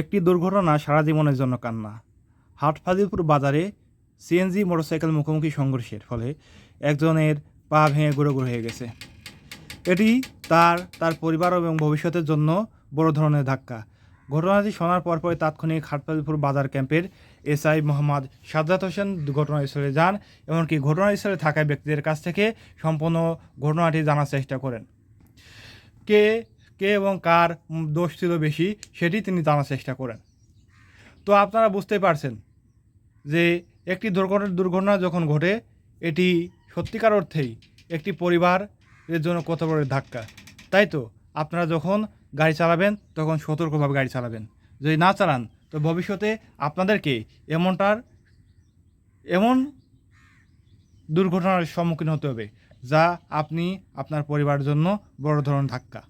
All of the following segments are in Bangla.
একটি দুর্ঘটনা সারা জীবনের জন্য কান্না। হাটফাজিলপুর বাজারে সিএনজি মোটরসাইকেল মুখোমুখি সংঘর্ষের ফলে একজনের পা ভেঙে গুঁড়ো গুঁড়ো হয়ে গেছে। এটি তার পরিবার এবং ভবিষ্যতের জন্য বড় ধরনের ধাক্কা। ঘটনাটি শোনার পরপরই তাৎক্ষণিক হাটফাজিলপুর বাজার ক্যাম্পের এসআই মোহাম্মদ সাজ্জাদ হোসেন ঘটনাস্থলে যান, এমনকি ঘটনাস্থলে থাকা ব্যক্তিদের কাছ থেকে সম্পূর্ণ ঘটনাটি জানার চেষ্টা করেন। কে কে এবং কার দোষ ছিল বেশি সেটি তিনি জানার চেষ্টা করেন। তো আপনারা বুঝতে পারছেন যে একটি দুর্ঘটনা যখন ঘটে, এটি সত্যিকার অর্থেই একটি পরিবারের জন্য কত বড় ধাক্কা। তাই তো আপনারা যখন গাড়ি চালাবেন তখন সতর্কভাবে গাড়ি চালাবেন। যদি না চালান তো ভবিষ্যতে আপনাদেরকে এমন দুর্ঘটনার সম্মুখীন হতে হবে যা আপনি আপনার পরিবারের জন্য বড় ধরনের ধাক্কা।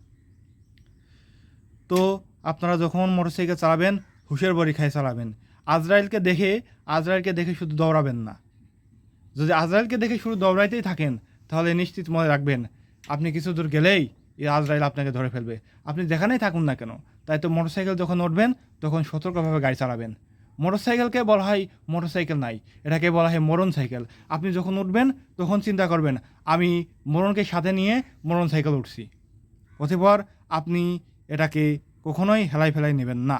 তো আপনারা যখন মোটরসাইকেল চালাবেন হুঁশের বাড়ি খায় চালাবেন। আজরাইলকে দেখে শুধু দৌড়াবেন না। যদি আজরাইলকে দেখে শুধু দৌড়াইতেই থাকেন তাহলে নিশ্চিত মনে রাখবেন আপনি কিছু দূর গেলেই এই আজরাইল আপনাকে ধরে ফেলবে, আপনি যেখানেই থাকুন না কেন। তাই তো মোটরসাইকেল যখন উঠবেন তখন সতর্কভাবে গাড়ি চালাবেন। মোটরসাইকেলকে বলা হয় মোটরসাইকেল নাই, এটাকে বলা হয় মরণ সাইকেল। আপনি যখন উঠবেন তখন চিন্তা করবেন আমি মরণকে সাথে নিয়ে মরণ সাইকেল উঠছি। অতঃপর আপনি এটাকে কখনোই হেলাই ফেলাই নেবেন না।